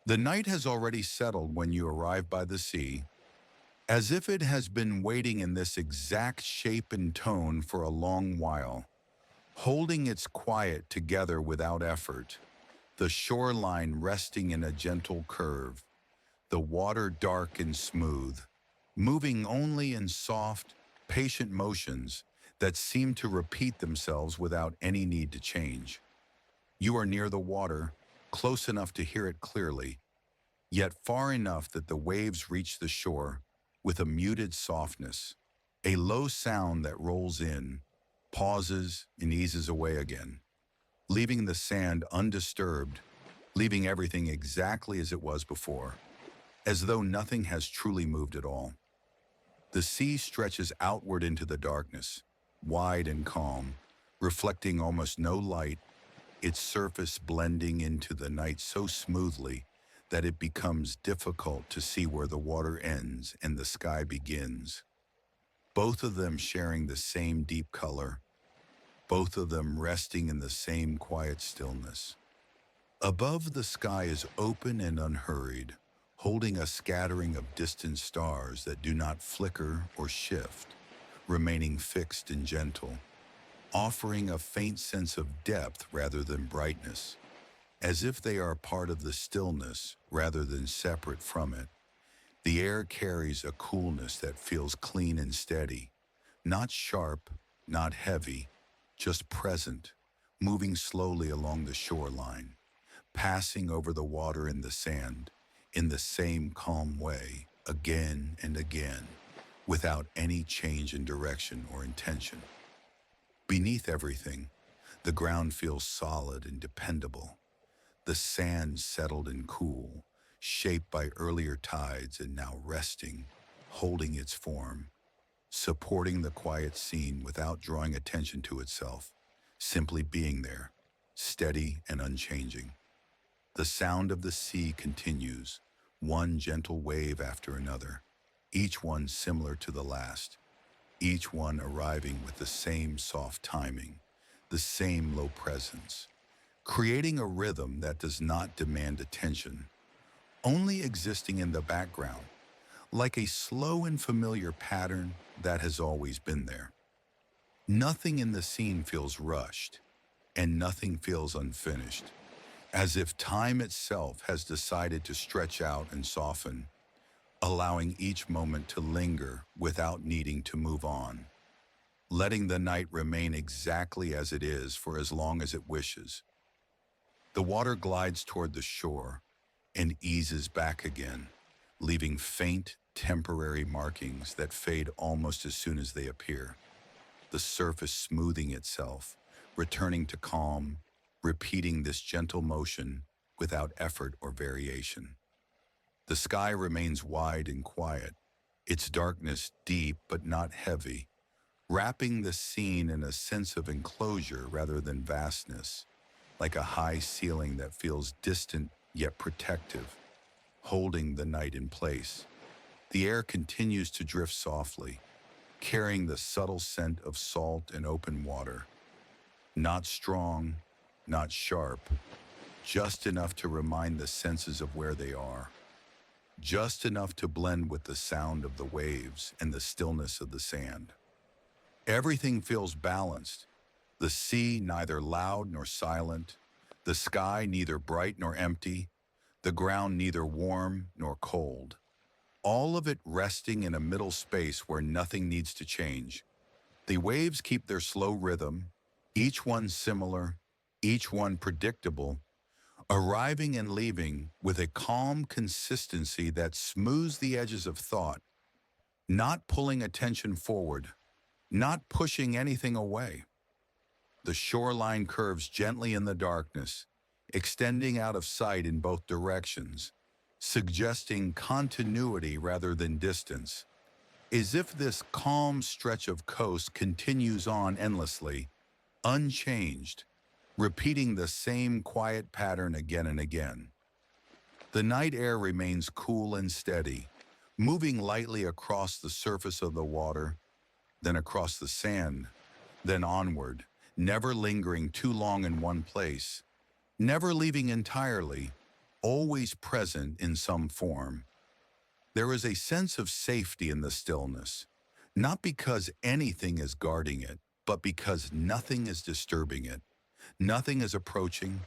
The night has already settled when you arrive by the sea, as if it has been waiting in this exact shape and tone for a long while, holding its quiet together without effort, the shoreline resting in a gentle curve, the water dark and smooth, moving only in soft, patient motions that seem to repeat themselves without any need to change. You are near the water, close enough to hear it clearly, yet far enough that the waves reach the shore with a muted softness, a low sound that rolls in, pauses, and eases away again, leaving the sand undisturbed, leaving everything exactly as it was before, as though nothing has truly moved at all. The sea stretches outward into the darkness, wide and calm, reflecting almost no light, its surface blending into the night so smoothly that it becomes difficult to see where the water ends and the sky begins. Both of them sharing the same deep color, both of them resting in the same quiet stillness. Above, the sky is open and unhurried, holding a scattering of distant stars that do not flicker or shift, remaining fixed and gentle, offering a faint sense of depth rather than brightness, as if they are part of the stillness rather than separate from it. The air carries a coolness that feels clean and steady, not sharp, not heavy, just present, moving slowly along the shoreline, passing over the water and the sand in the same calm way, again and again, without any change in direction or intention. Beneath everything, the ground feels solid and dependable, the sand settled and cool, shaped by earlier tides and now resting, holding its form, supporting the quiet scene without drawing attention to itself, simply being there, steady and unchanging. The sound of the sea continues, one gentle wave after another, each one similar to the last, each one arriving with the same soft timing, the same low presence, creating a rhythm that does not demand attention, only existing in the background, like a slow and familiar pattern that has always been there. Nothing in the scene feels rushed, and nothing feels unfinished, as if time itself has decided to stretch out and soften, allowing each moment to linger without needing to move on, letting the night remain exactly as it is for as long as it wishes. The water glides toward the shore and eases back again, leaving faint, temporary markings that fade almost as soon as they appear, the surface smoothing itself, returning to calm, repeating this gentle motion without effort or variation. The sky remains wide and quiet, its darkness deep but not heavy, wrapping the scene in a sense of enclosure rather than vastness, like a high ceiling that feels distant yet protective, holding the night in place. The air continues to drift softly, carrying the subtle scent of salt and open water. Not strong, not sharp, just enough to remind the senses of where they are, just enough to blend with the sound of the waves and the stillness of the sand. Everything feels balanced, the sea neither loud nor silent, the sky neither bright nor empty, the ground neither warm nor cold. All of it resting in a middle space where nothing needs to change. The waves keep their slow rhythm, each one similar, each one predictable, arriving and leaving with a calm consistency that smooths the edges of thought, not pulling attention forward, not pushing anything away. The shoreline curves gently in the darkness, extending out of sight in both directions, suggesting continuity rather than distance, as if this calm stretch of coast continues on endlessly, unchanged, repeating the same quiet pattern again and again. The night air remains cool and steady, moving lightly across the surface of the water, then across the sand, then onward, never lingering too long in one place, never leaving entirely, always present in some form. There is a sense of safety in the stillness, not because anything is guarding it, but because nothing is disturbing it. Nothing is approaching,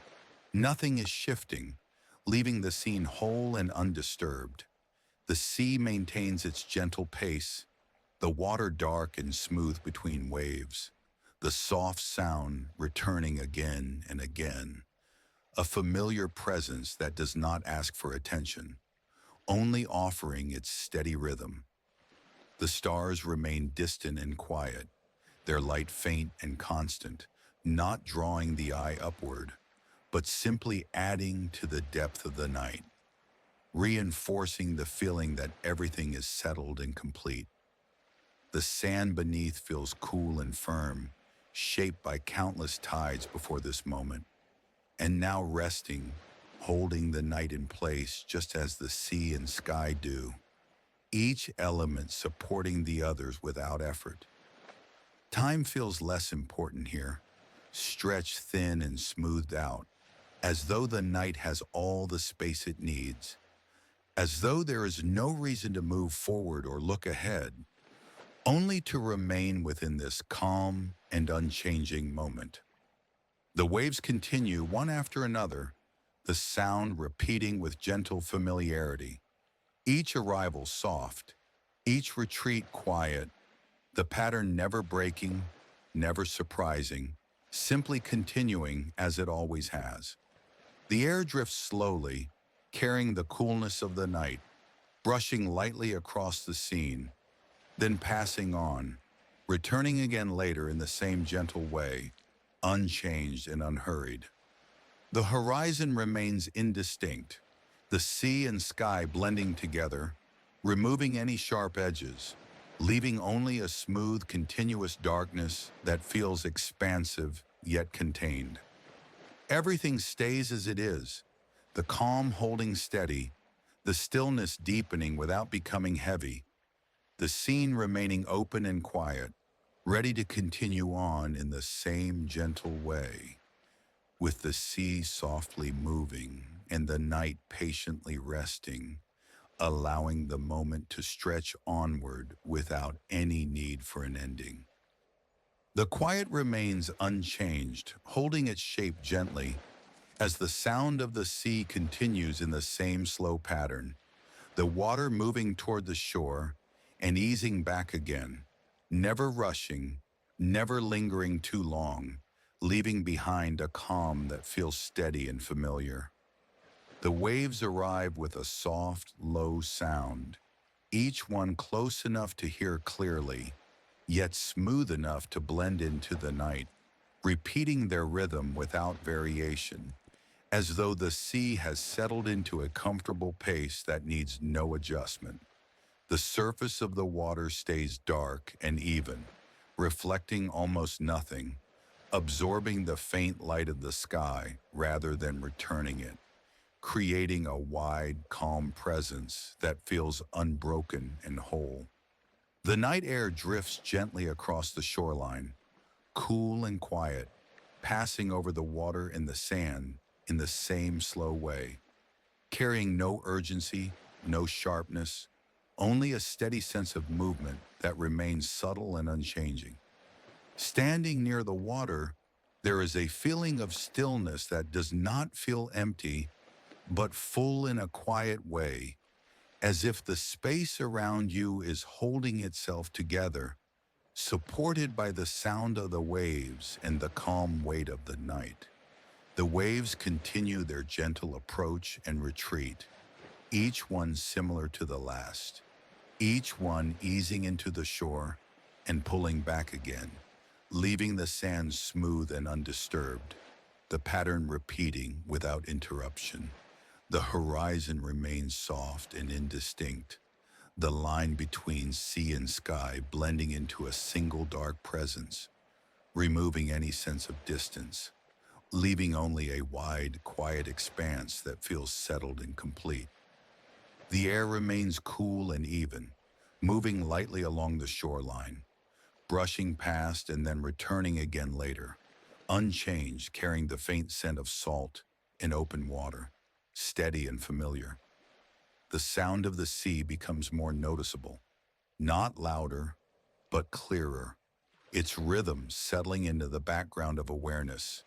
nothing is shifting, leaving the scene whole and undisturbed. The sea maintains its gentle pace, the water dark and smooth between waves, the soft sound returning again and again, a familiar presence that does not ask for attention, only offering its steady rhythm. The stars remain distant and quiet, their light faint and constant, not drawing the eye upward, but simply adding to the depth of the night, reinforcing the feeling that everything is settled and complete. The sand beneath feels cool and firm, shaped by countless tides before this moment, and now resting, holding the night in place just as the sea and sky do, each element supporting the others without effort. Time feels less important here, stretched thin and smoothed out, as though the night has all the space it needs, as though there is no reason to move forward or look ahead, only to remain within this calm and unchanging moment. The waves continue one after another, the sound repeating with gentle familiarity, each arrival soft, each retreat quiet, the pattern never breaking, never surprising, simply continuing as it always has. The air drifts slowly, carrying the coolness of the night, brushing lightly across the scene, then passing on, returning again later in the same gentle way, unchanged and unhurried. The horizon remains indistinct, the sea and sky blending together, removing any sharp edges, leaving only a smooth, continuous darkness that feels expansive yet contained. Everything stays as it is, the calm holding steady, the stillness deepening without becoming heavy, the scene remaining open and quiet, ready to continue on in the same gentle way, with the sea softly moving and the night patiently resting, allowing the moment to stretch onward without any need for an ending. The quiet remains unchanged, holding its shape gently, as the sound of the sea continues in the same slow pattern, the water moving toward the shore and easing back again, never rushing, never lingering too long, leaving behind a calm that feels steady and familiar. The waves arrive with a soft, low sound, each one close enough to hear clearly, yet smooth enough to blend into the night, repeating their rhythm without variation, as though the sea has settled into a comfortable pace that needs no adjustment. The surface of the water stays dark and even, reflecting almost nothing, absorbing the faint light of the sky rather than returning it, creating a wide, calm presence that feels unbroken and whole. The night air drifts gently across the shoreline, cool and quiet, passing over the water and the sand in the same slow way, carrying no urgency, no sharpness, only a steady sense of movement that remains subtle and unchanging. Standing near the water, there is a feeling of stillness that does not feel empty, but full in a quiet way, as if the space around you is holding itself together, supported by the sound of the waves and the calm weight of the night. The waves continue their gentle approach and retreat, each one similar to the last, each one easing into the shore and pulling back again, leaving the sand smooth and undisturbed, the pattern repeating without interruption. The horizon remains soft and indistinct, the line between sea and sky blending into a single dark presence, removing any sense of distance, leaving only a wide, quiet expanse that feels settled and complete. The air remains cool and even, moving lightly along the shoreline, brushing past and then returning again later, unchanged, carrying the faint scent of salt and open water. steady and familiar. The sound of the sea becomes more noticeable, not louder, but clearer, its rhythm settling into the background of awareness,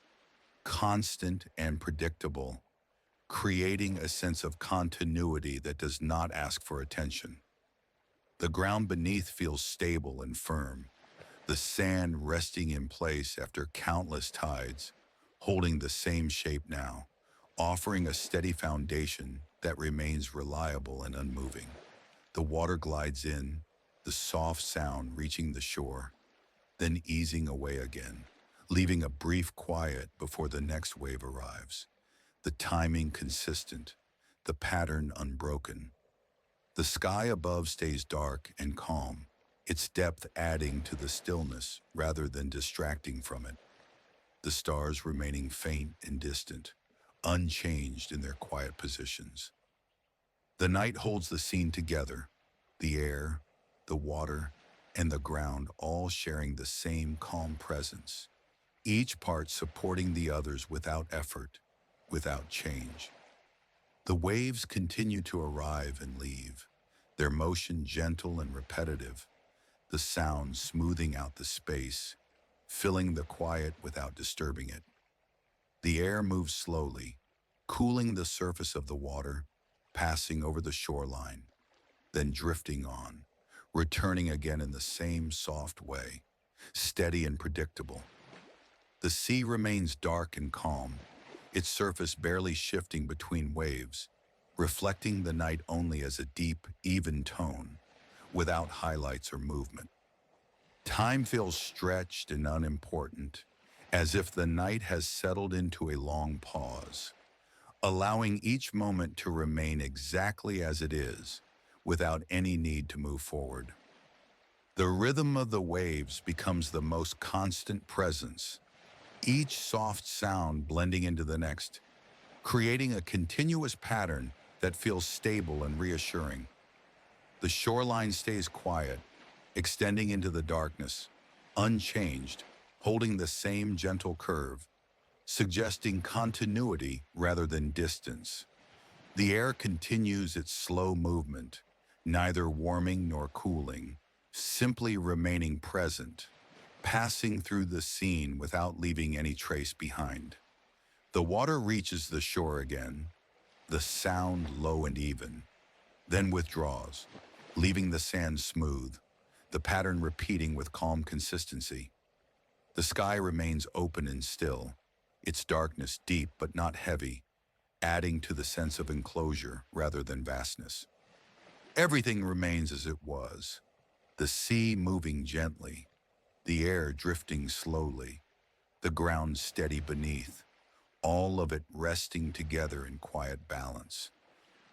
constant and predictable, creating a sense of continuity that does not ask for attention. The ground beneath feels stable and firm, the sand resting in place after countless tides, holding the same shape now, offering a steady foundation that remains reliable and unmoving. The water glides in, the soft sound reaching the shore, then easing away again, leaving a brief quiet before the next wave arrives. The timing consistent, the pattern unbroken. The sky above stays dark and calm, its depth adding to the stillness rather than distracting from it. The stars remaining faint and distant, unchanged in their quiet positions. The night holds the scene together, the air, the water, and the ground all sharing the same calm presence, each part supporting the others without effort, without change. The waves continue to arrive and leave, their motion gentle and repetitive, the sound smoothing out the space, filling the quiet without disturbing it. The air moves slowly, cooling the surface of the water, passing over the shoreline, then drifting on, returning again in the same soft way, steady and predictable. The sea remains dark and calm, its surface barely shifting between waves, reflecting the night only as a deep, even tone, without highlights or movement. Time feels stretched and unimportant, as if the night has settled into a long pause, allowing each moment to remain exactly as it is, without any need to move forward. The rhythm of the waves becomes the most constant presence, each soft sound blending into the next, creating a continuous pattern that feels stable and reassuring. The shoreline stays quiet, extending into the darkness, unchanged, holding the same gentle curve, suggesting continuity rather than distance. The air continues its slow movement, neither warming nor cooling, simply remaining present, passing through the scene without leaving any trace behind. The water reaches the shore again, the sound low and even, then withdraws, leaving the sand smooth, the pattern repeating with calm consistency. The sky remains open and still, its darkness deep but not heavy, adding to the sense of enclosure rather than vastness. Everything remains as it was, the sea moving gently, the air drifting slowly, the ground steady beneath, all of it resting together in quiet balance.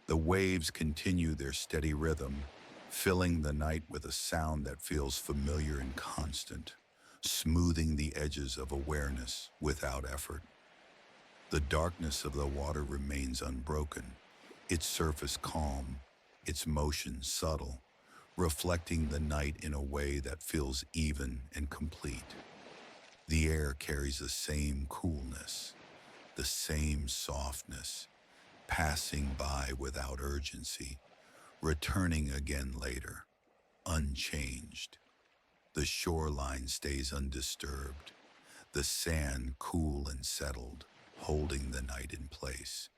The waves continue their steady rhythm, filling the night with a sound that feels familiar and constant, smoothing the edges of awareness without effort. The darkness of the water remains unbroken, its surface calm, its motion subtle, reflecting the night in a way that feels even and complete. The air carries the same coolness, the same softness, passing by without urgency, returning again later, unchanged. The shoreline stays undisturbed, the sand cool and settled, holding the night in place.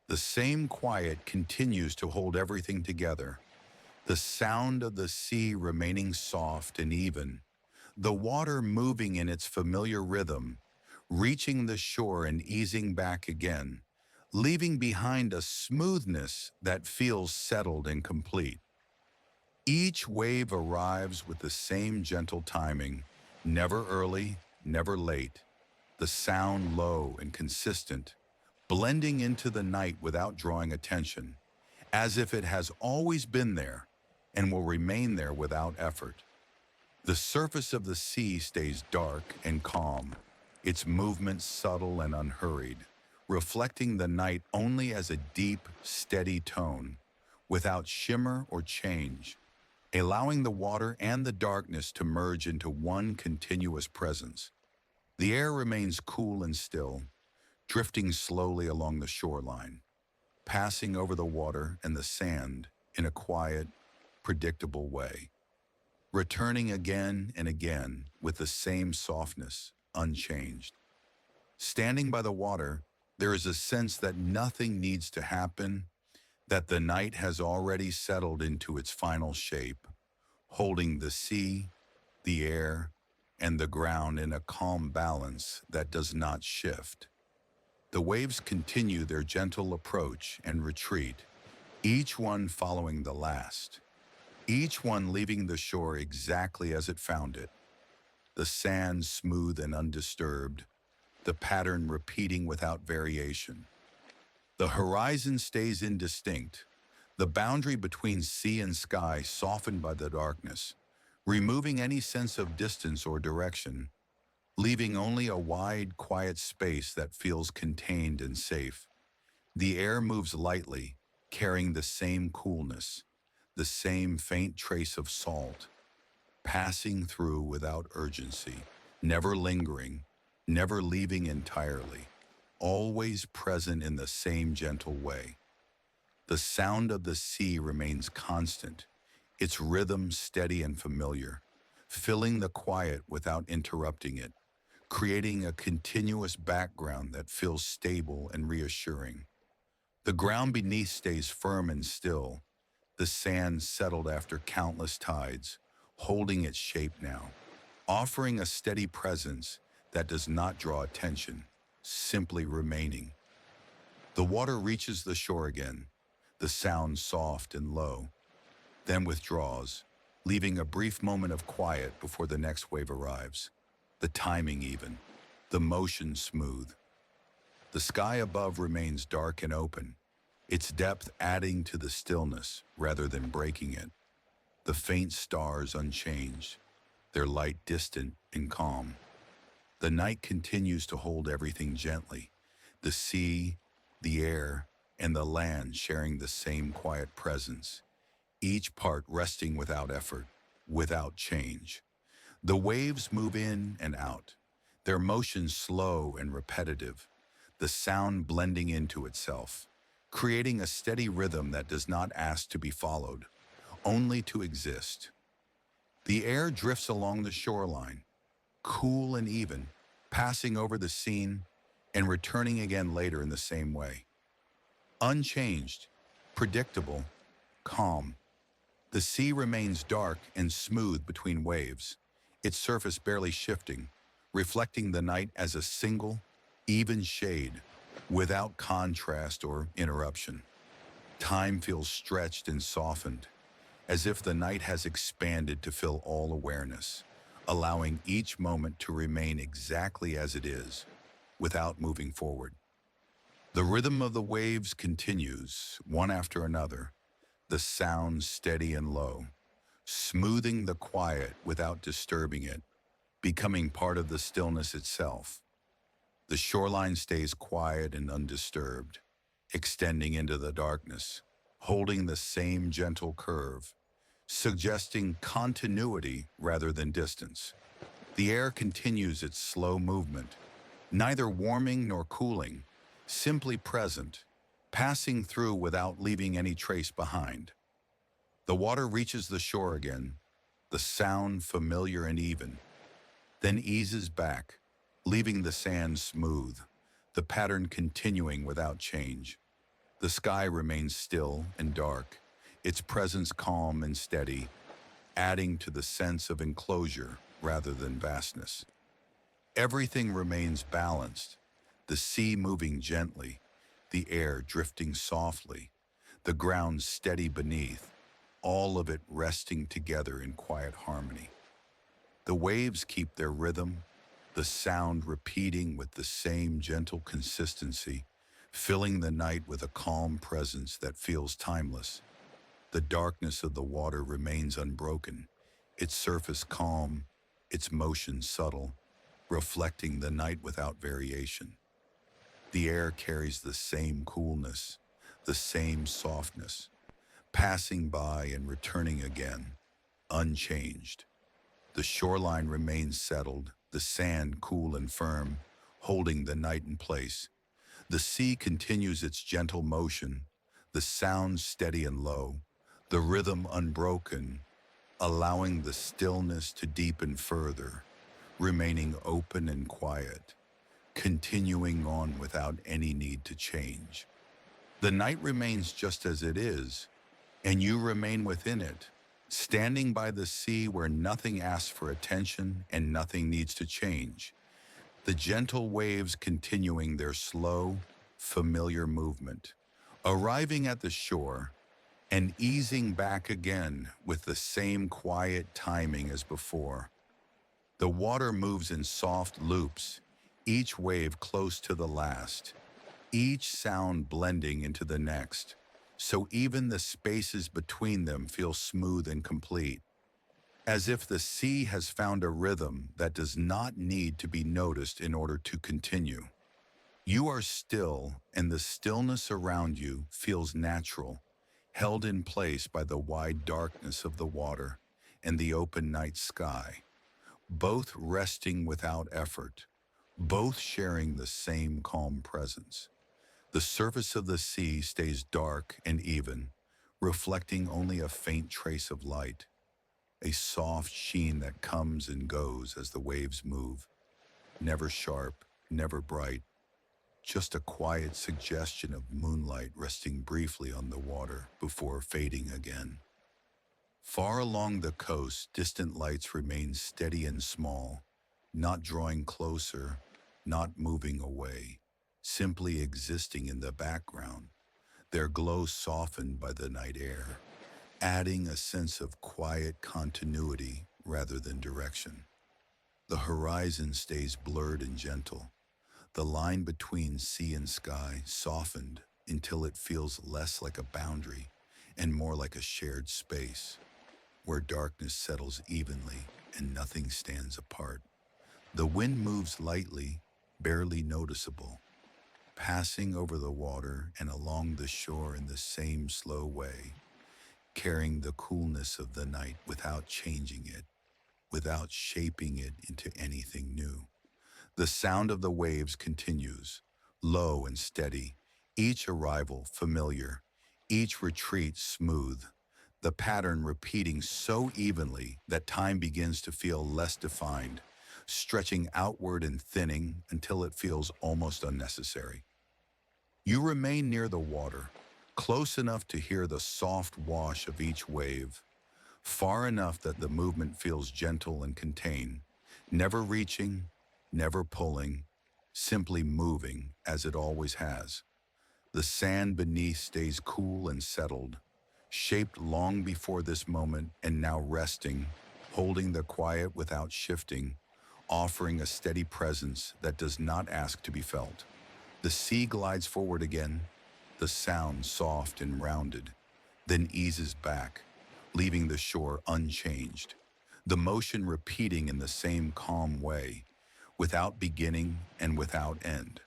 The same quiet continues to hold everything together, the sound of the sea remaining soft and even, the water moving in its familiar rhythm, reaching the shore and easing back again, leaving behind a smoothness that feels settled and complete. Each wave arrives with the same gentle timing, never early, never late, the sound low and consistent, blending into the night without drawing attention, as if it has always been there and will remain there without effort. The surface of the sea stays dark and calm, its movements subtle and unhurried, reflecting the night only as a deep, steady tone, without shimmer or change, allowing the water and the darkness to merge into one continuous presence. The air remains cool and still, drifting slowly along the shoreline. passing over the water and the sand in a quiet, predictable way, returning again and again with the same softness, unchanged. Standing by the water, there is a sense that nothing needs to happen, that the night has already settled into its final shape, holding the sea, the air, and the ground in a calm balance that does not shift. The waves continue their gentle approach and retreat, each one following the last, each one leaving the shore exactly as it found it, the sand smooth and undisturbed, the pattern repeating without variation. The horizon stays indistinct, the boundary between sea and sky softened by the darkness, removing any sense of distance or direction, leaving only a wide, quiet space that feels contained and safe. The air moves lightly, carrying the same coolness, the same faint trace of salt, passing through without urgency, never lingering, never leaving entirely, always present in the same gentle way. The sound of the sea remains constant, its rhythm steady and familiar, filling the quiet without interrupting it, creating a continuous background that feels stable and reassuring. The ground beneath stays firm and still, the sand settled after countless tides, holding its shape now, offering a steady presence that does not draw attention, simply remaining. The water reaches the shore again, the sound soft and low, then withdraws, leaving a brief moment of quiet before the next wave arrives. The timing even, the motion smooth. The sky above remains dark and open, its depth adding to the stillness rather than breaking it. The faint stars unchanged, their light distant and calm. The night continues to hold everything gently, the sea, the air, and the land sharing the same quiet presence, each part resting without effort, without change. The waves move in and out, their motion slow and repetitive, the sound blending into itself, creating a steady rhythm that does not ask to be followed, only to exist. The air drifts along the shoreline, cool and even, passing over the scene and returning again later in the same way. Unchanged, predictable, calm. The sea remains dark and smooth between waves, its surface barely shifting, reflecting the night as a single, even shade, without contrast or interruption. Time feels stretched and softened, as if the night has expanded to fill all awareness, allowing each moment to remain exactly as it is, without moving forward. The rhythm of the waves continues, one after another, the sound steady and low, smoothing the quiet without disturbing it, becoming part of the stillness itself. The shoreline stays quiet and undisturbed, extending into the darkness, holding the same gentle curve, suggesting continuity rather than distance. The air continues its slow movement, neither warming nor cooling, simply present, passing through without leaving any trace behind. The water reaches the shore again, the sound familiar and even, then eases back, leaving the sand smooth, the pattern continuing without change. The sky remains still and dark, its presence calm and steady, adding to the sense of enclosure rather than vastness. Everything remains balanced, the sea moving gently, the air drifting softly, the ground steady beneath, all of it resting together in quiet harmony. The waves keep their rhythm, the sound repeating with the same gentle consistency, filling the night with a calm presence that feels timeless. The darkness of the water remains unbroken, its surface calm, its motion subtle, reflecting the night without variation. The air carries the same coolness, the same softness, passing by and returning again, unchanged. The shoreline remains settled, the sand cool and firm, holding the night in place. The sea continues its gentle motion, the sound steady and low, the rhythm unbroken, allowing the stillness to deepen further, remaining open and quiet, continuing on without any need to change. The night remains just as it is, and you remain within it, standing by the sea where nothing asks for attention and nothing needs to change. The gentle waves continuing their slow, familiar movement, arriving at the shore and easing back again with the same quiet timing as before. The water moves in soft loops, each wave close to the last, each sound blending into the next, so even the spaces between them feel smooth and complete, as if the sea has found a rhythm that does not need to be noticed in order to continue. You are still, and the stillness around you feels natural, held in place by the wide darkness of the water and the open night sky, both resting without effort, both sharing the same calm presence. The surface of the sea stays dark and even, reflecting only a faint trace of light, a soft sheen that comes and goes as the waves move, never sharp, never bright, just a quiet suggestion of moonlight resting briefly on the water before fading again. Far along the coast, distant lights remain steady and small, not drawing closer, not moving away, simply existing in the background, their glow softened by the night air, adding a sense of quiet continuity rather than direction. The horizon stays blurred and gentle, the line between sea and sky softened until it feels less like a boundary and more like a shared space, where darkness settles evenly and nothing stands apart. The wind moves lightly, barely noticeable, passing over the water and along the shore in the same slow way, carrying the coolness of the night without changing it, without shaping it into anything new. The sound of the waves continues, low and steady, each arrival familiar, each retreat smooth, the pattern repeating so evenly that time begins to feel less defined, stretching outward and thinning until it feels almost unnecessary. You remain near the water, close enough to hear the soft wash of each wave, far enough that the movement feels gentle and contained, never reaching, never pulling, simply moving as it always has. The sand beneath stays cool and settled, shaped long before this moment and now resting, holding the quiet without shifting, offering a steady presence that does not ask to be felt. The sea glides forward again, the sound soft and rounded, then eases back, leaving the shore unchanged, the motion repeating in the same calm way, without beginning and without end.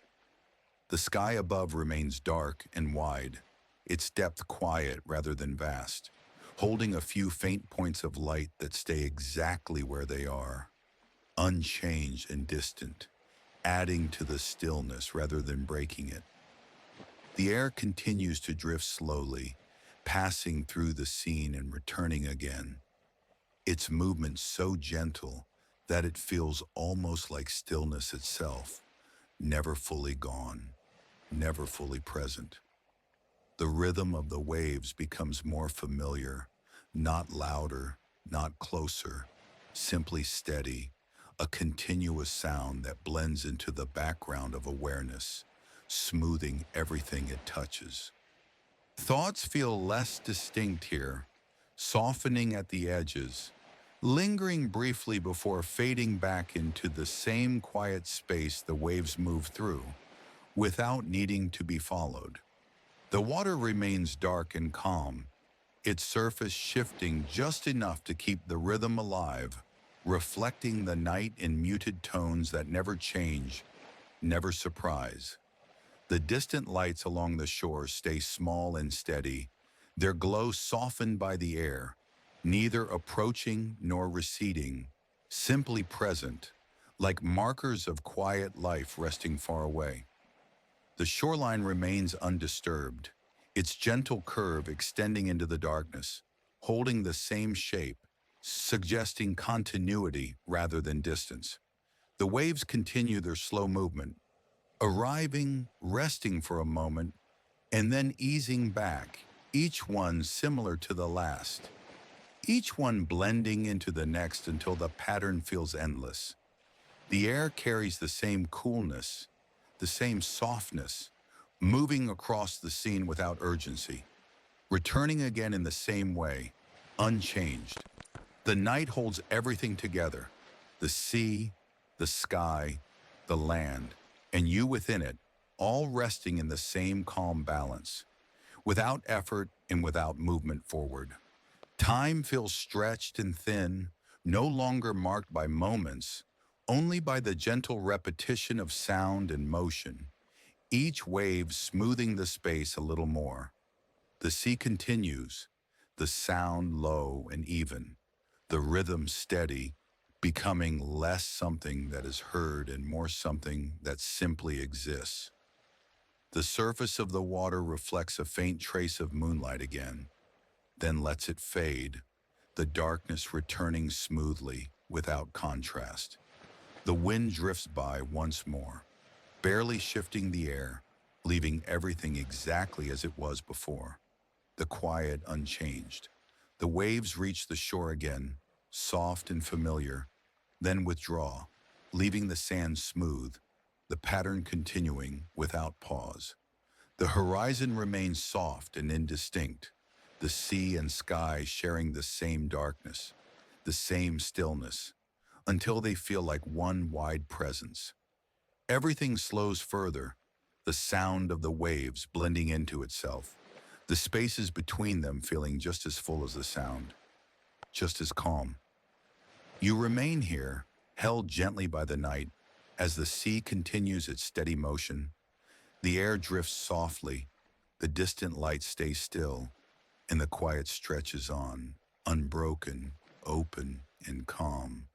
The sky above remains dark and wide, its depth quiet rather than vast, holding a few faint points of light that stay exactly where they are, unchanged and distant, adding to the stillness rather than breaking it. The air continues to drift slowly, passing through the scene and returning again, its movement so gentle that it feels almost like stillness itself, never fully gone, never fully present. The rhythm of the waves becomes more familiar, not louder, not closer, simply steady, a continuous sound that blends into the background of awareness, smoothing everything it touches. Thoughts feel less distinct here, softening at the edges, lingering briefly before fading back into the same quiet space the waves move through, without needing to be followed. The water remains dark and calm, its surface shifting just enough to keep the rhythm alive, reflecting the night in muted tones that never change, never surprise. The distant lights along the shore stay small and steady, their glow softened by the air, neither approaching nor receding, simply present, like markers of quiet life resting far away. The shoreline remains undisturbed, its gentle curve extending into the darkness, holding the same shape, suggesting continuity rather than distance. The waves continue their slow movement, arriving, resting for a moment, and then easing back, each one similar to the last, each one blending into the next until the pattern feels endless. The air carries the same coolness, the same softness, moving across the scene without urgency, returning again in the same way, unchanged. The night holds everything together: the sea, the sky, the land, and you within it, all resting in the same calm balance, without effort and without movement forward. Time feels stretched and thin, no longer marked by moments, only by the gentle repetition of sound and motion, each wave smoothing the space a little more. The sea continues, the sound low and even, the rhythm steady, becoming less something that is heard and more something that simply exists. The surface of the water reflects a faint trace of moonlight again, then lets it fade, the darkness returning smoothly without contrast. The wind drifts by once more, barely shifting the air, leaving everything exactly as it was before, the quiet unchanged. The waves reach the shore again, soft and familiar, then withdraw, leaving the sand smooth, the pattern continuing without pause. The horizon remains soft and indistinct, the sea and sky sharing the same darkness, the same stillness, until they feel like one wide presence. Everything slows further, the sound of the waves blending into itself, the spaces between them feeling just as full as the sound, just as calm. You remain here, held gently by the night, as the sea continues its steady motion. The air drifts softly, the distant lights stay still, and the quiet stretches on, unbroken, open, and calm,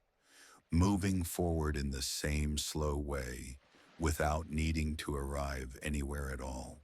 moving forward in the same slow way, without needing to arrive anywhere at all.